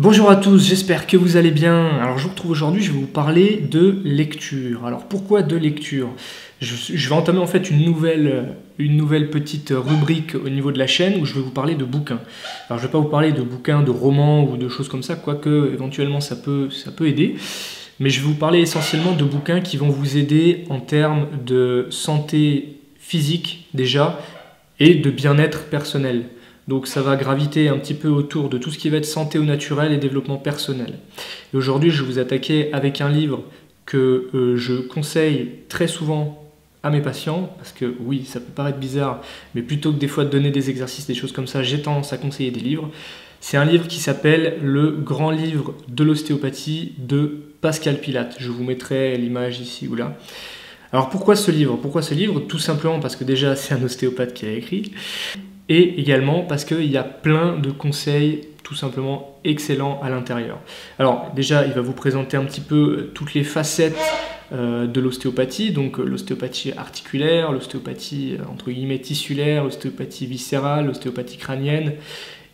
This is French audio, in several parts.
Bonjour à tous, j'espère que vous allez bien. Alors je vous retrouve aujourd'hui, je vais vous parler de lecture. Alors pourquoi de lecture? Je vais entamer en fait une nouvelle petite rubrique au niveau de la chaîne où je vais vous parler de bouquins. Alors je ne vais pas vous parler de bouquins, de romans ou de choses comme ça, quoique éventuellement ça peut aider. Mais je vais vous parler essentiellement de bouquins qui vont vous aider en termes de santé physique déjà et de bien-être personnel. Donc ça va graviter un petit peu autour de tout ce qui va être santé au naturel et développement personnel. Et aujourd'hui, je vais vous attaquer avec un livre que je conseille très souvent à mes patients, parce que oui, ça peut paraître bizarre, mais plutôt que des fois de donner des exercices, des choses comme ça, j'ai tendance à conseiller des livres. C'est un livre qui s'appelle Le Grand Livre de l'Ostéopathie de Pascal Pilate. Je vous mettrai l'image ici ou là. Alors pourquoi ce livre? Pourquoi ce livre? Tout simplement parce que déjà c'est un ostéopathe qui l'a écrit, et également parce qu'il y a plein de conseils tout simplement excellents à l'intérieur. Alors déjà il va vous présenter un petit peu toutes les facettes de l'ostéopathie, donc l'ostéopathie articulaire, l'ostéopathie entre guillemets tissulaire, l'ostéopathie viscérale, l'ostéopathie crânienne,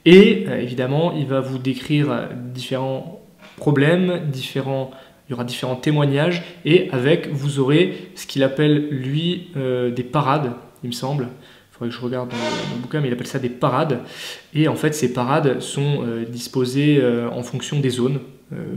et évidemment il va vous décrire différents problèmes, il y aura différents témoignages, et avec, vous aurez ce qu'il appelle, lui, des parades, il me semble. Il faudrait que je regarde dans le bouquin, mais il appelle ça des parades. Et en fait, ces parades sont disposées en fonction des zones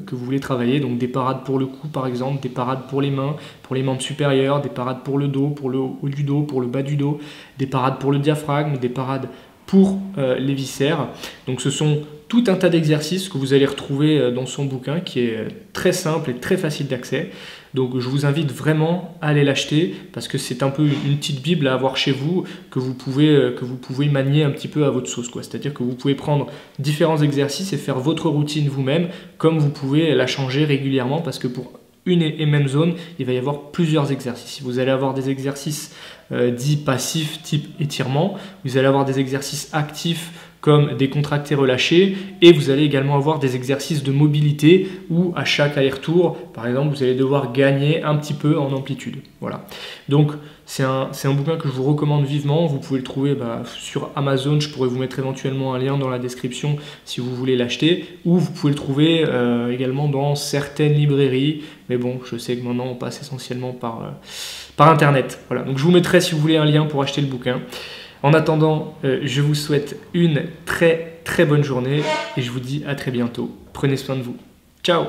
que vous voulez travailler. Donc des parades pour le cou, par exemple, des parades pour les mains, pour les membres supérieurs, des parades pour le dos, pour le haut du dos, pour le bas du dos, des parades pour le diaphragme, des parades pour les viscères. Donc ce sont tout un tas d'exercices que vous allez retrouver dans son bouquin qui est très simple et très facile d'accès. Donc je vous invite vraiment à aller l'acheter parce que c'est un peu une petite bible à avoir chez vous que vous pouvez manier un petit peu à votre sauce, quoi. C'est-à-dire que vous pouvez prendre différents exercices et faire votre routine vous-même, comme vous pouvez la changer régulièrement, parce que pour une et même zone, il va y avoir plusieurs exercices. Vous allez avoir des exercices dits passifs, type étirement. Vous allez avoir des exercices actifs comme des contractés relâchés, et vous allez également avoir des exercices de mobilité où à chaque aller-retour, par exemple, vous allez devoir gagner un petit peu en amplitude. Voilà. Donc c'est un bouquin que je vous recommande vivement. Vous pouvez le trouver sur Amazon. Je pourrais vous mettre éventuellement un lien dans la description si vous voulez l'acheter, ou vous pouvez le trouver également dans certaines librairies. Mais bon, je sais que maintenant on passe essentiellement par Internet. Voilà. Donc je vous mettrai, si vous voulez, un lien pour acheter le bouquin. En attendant, je vous souhaite une très très bonne journée et je vous dis à très bientôt. Prenez soin de vous. Ciao!